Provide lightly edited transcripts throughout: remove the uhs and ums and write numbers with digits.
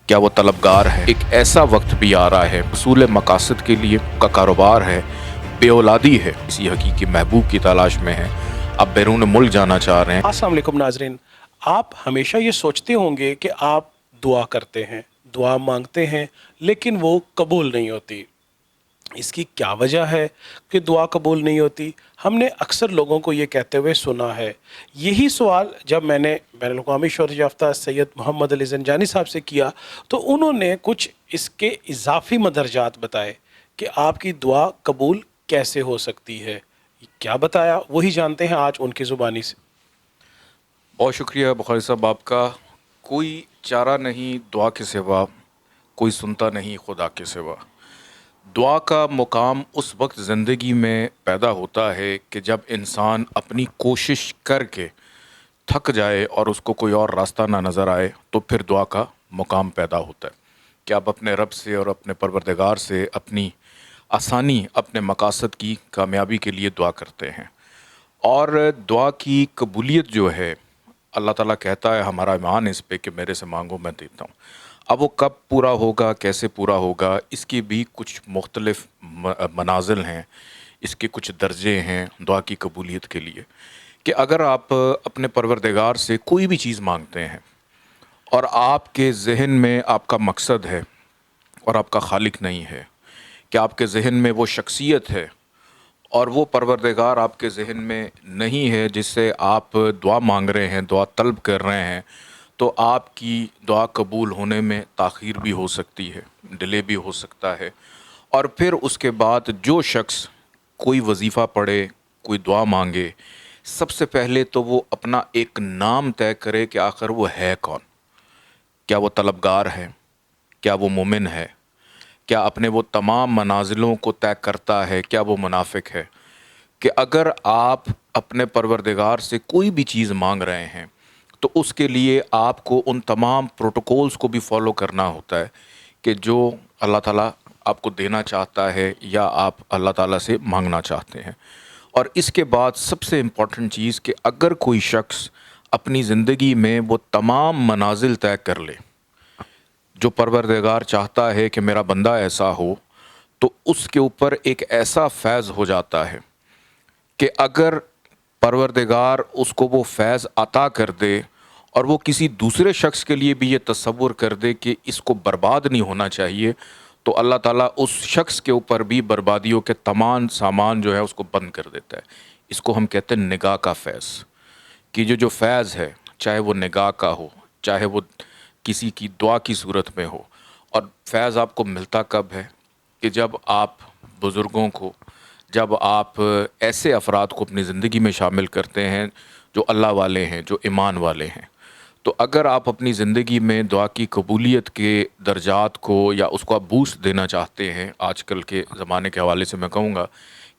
क्या वो तलबगार है। एक ऐसा वक्त भी आ रहा है, उसूल मकासद के लिए का कारोबार है, बेऔलादी है, किसी हकीकी महबूब की तलाश में है, आप बैरून मुल्क जाना चाह रहे हैं। अस्सलाम वालेकुम नाजरीन। आप हमेशा ये सोचते होंगे कि आप दुआ करते हैं, दुआ मांगते हैं, लेकिन वो कबूल नहीं होती। इसकी क्या वजह है कि दुआ कबूल नहीं होती? हमने अक्सर लोगों को ये कहते हुए सुना है। यही सवाल जब मैंने बैनुल-अक़वामी शोहरत याफ्ता सैयद मोहम्मद अली ज़ंजानी साहब से किया, तो उन्होंने कुछ इसके इज़ाफ़ी मदरजात बताए कि आपकी दुआ कबूल कैसे हो सकती है। क्या बताया, वही जानते हैं आज उनकी ज़ुबानी से। बहुत शुक्रिया बुखारी साहब आपका। कोई चारा नहीं दुआ के सिवा, कोई सुनता नहीं खुदा के सिवा। दुआ का मुकाम उस वक्त ज़िंदगी में पैदा होता है कि जब इंसान अपनी कोशिश करके थक जाए और उसको कोई और रास्ता ना नज़र आए, तो फिर दुआ का मुकाम पैदा होता है कि आप अपने रब से और अपने परवरदिगार से अपनी आसानी, अपने मकासद की कामयाबी के लिए दुआ करते हैं। और दुआ की कबूलियत जो है, अल्लाह ताला कहता है, हमारा ईमान इस पे कि मेरे से मांगो मैं देता हूँ। अब वो कब पूरा होगा, कैसे पूरा होगा, इसकी भी कुछ मुख्तलिफ़ मनाजिल हैं, इसके कुछ दर्जे हैं दुआ की कबूलियत के लिए। कि अगर आप अपने परवरदिगार से कोई भी चीज़ मांगते हैं और आपके ज़हन में आपका मकसद है और आपका खालिक नहीं है, कि आपके ज़हन में वो शख्सियत है और वो परवरदिगार आपके ज़हन में नहीं है जिससे आप दुआ मांग रहे हैं, दुआ तलब कर रहे हैं, तो आपकी दुआ कबूल होने में ताख़ीर भी हो सकती है, डिले भी हो सकता है। और फिर उसके बाद जो शख्स कोई वजीफ़ा पढ़े, कोई दुआ मांगे, सबसे पहले तो वो अपना एक नाम तय करे कि आखिर वो है कौन। क्या वो तलबगार है, क्या वो मोमिन है, क्या अपने वो तमाम मनाजिलों को तय करता है, क्या वो मुनाफिक है। कि अगर आप अपने परवरदिगार से कोई भी चीज़ मांग रहे हैं, तो उसके लिए आपको उन तमाम प्रोटोकॉल्स को भी फॉलो करना होता है कि जो अल्लाह ताला आपको देना चाहता है या आप अल्लाह ताला से मांगना चाहते हैं। और इसके बाद सबसे इम्पॉर्टेंट चीज़ कि अगर कोई शख्स अपनी ज़िंदगी में वो तमाम मनाजिल तय कर ले जो परवरदिगार चाहता है कि मेरा बंदा ऐसा हो, तो उसके ऊपर एक ऐसा फैज़ हो जाता है कि अगर परवरदिगार उसको वो फैज़ अता कर दे और वो किसी दूसरे शख्स के लिए भी ये तसव्वुर कर दे कि इसको बर्बाद नहीं होना चाहिए, तो अल्लाह ताला उस शख्स के ऊपर भी बर्बादियों के तमाम सामान जो है उसको बंद कर देता है। इसको हम कहते हैं निगाह का फैज़। कि जो फैज़ है, चाहे वो निगाह का हो, चाहे वो किसी की दुआ की सूरत में हो। और फैज़ आपको मिलता कब है कि जब आप बुज़ुर्गों को, जब आप ऐसे अफराद को अपनी ज़िंदगी में शामिल करते हैं जो अल्लाह वाले हैं, जो ईमान वाले हैं। तो अगर आप अपनी ज़िंदगी में दुआ की कबूलियत के दर्जात को या उसको आप बूस्ट देना चाहते हैं, आजकल के ज़माने के हवाले से मैं कहूँगा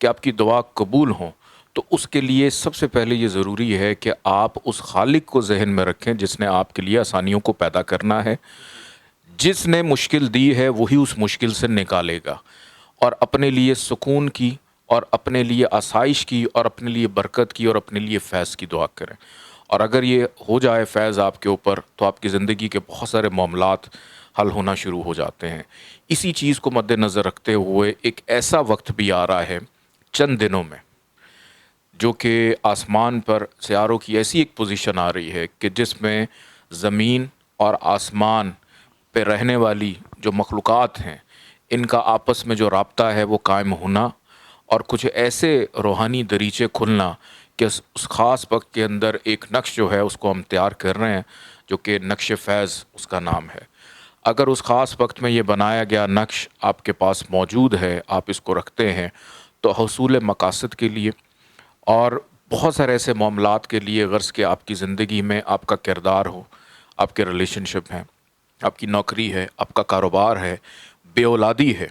कि आपकी दुआ कबूल हों, तो उसके लिए सबसे पहले ये ज़रूरी है कि आप उस खालिक को ज़हन में रखें जिसने आपके लिए आसानियों को पैदा करना है। जिसने मुश्किल दी है वही उस मुश्किल से निकालेगा। और अपने लिए सुकून की और अपने लिए आसाइश की और अपने लिए बरकत की और अपने लिए फैज़ की दुआ करें। और अगर ये हो जाए फैज़ आपके ऊपर, तो आपकी ज़िंदगी के बहुत सारे मामलात हल होना शुरू हो जाते हैं। इसी चीज़ को मद्देनज़र रखते हुए एक ऐसा वक्त भी आ रहा है चंद दिनों में, जो कि आसमान पर सियारों की ऐसी एक पोजीशन आ रही है कि जिसमें ज़मीन और आसमान पे रहने वाली जो मखलूक़ात हैं, इनका आपस में जो राब्ता है वो कायम होना और कुछ ऐसे रूहानी दरीचे खुलना कि उस ख़ास वक्त के अंदर एक नक्श जो है उसको हम तैयार कर रहे हैं, जो कि नक्श फ़ैज़ उसका नाम है। अगर उस ख़ास वक्त में ये बनाया गया नक्श आपके पास मौजूद है, आप इसको रखते हैं, तो हसूल मकासद के लिए और बहुत सारे ऐसे मामलात के लिए, गर्ज़ कि आपकी ज़िंदगी में आपका किरदार हो, आपके रिलेशनशिप हैं, आपकी नौकरी है, आपका कारोबार है, बेऔलादी है,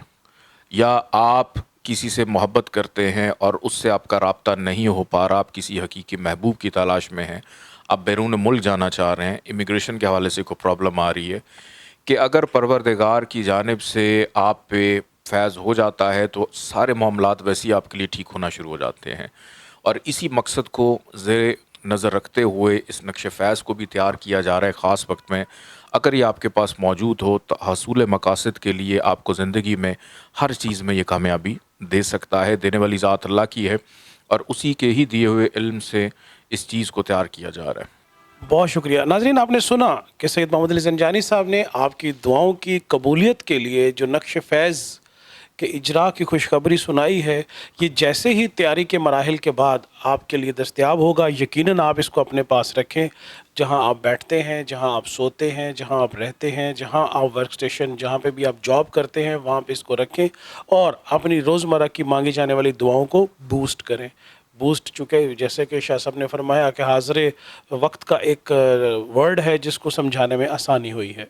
या आप किसी से मोहब्बत करते हैं और उससे आपका राब्ता नहीं हो पा रहा, आप किसी हकीकी महबूब की तलाश में हैं, आप बैरून मुल्क जाना चाह रहे हैं, इमिग्रेशन के हवाले से कोई प्रॉब्लम आ रही है, कि अगर परवरदिगार की जानिब से आप पे फैज़ हो जाता है, तो सारे मामलात वैसे ही आपके लिए ठीक होना शुरू हो जाते हैं। और इसी मकसद को ज़ेर नज़र रखते हुए इस नक्श फ़ैज़ को भी तैयार किया जा रहा है ख़ास वक्त में। اگر یہ آپ کے پاس موجود ہو تو حصول مقاصد کے لیے آپ کو زندگی میں ہر چیز میں یہ کامیابی دے سکتا ہے. دینے والی ذات اللہ کی ہے اور اسی کے ہی دیے ہوئے علم سے اس چیز کو تیار کیا جا رہا ہے. بہت شکریہ. ناظرین، آپ نے سنا کہ سید محمد علی زنجانی صاحب نے آپ کی دعاؤں کی قبولیت کے لیے جو نقش فیض کے اجرا کی خوشخبری سنائی ہے. یہ جیسے ہی تیاری کے مراحل کے بعد آپ کے لیے دستیاب ہوگا، یقیناً آپ اس کو اپنے پاس رکھیں. جہاں آپ بیٹھتے ہیں، جہاں آپ سوتے ہیں، جہاں آپ رہتے ہیں، جہاں آپ ورک اسٹیشن، جہاں پہ بھی آپ جاب کرتے ہیں، وہاں پہ اس کو رکھیں اور اپنی روزمرہ کی مانگی جانے والی دعاؤں کو بوسٹ کریں. بوسٹ، چونکہ جیسے کہ شاہ صاحب نے فرمایا کہ حاضر وقت کا ایک ورڈ ہے جس کو سمجھانے میں آسانی ہوئی ہے.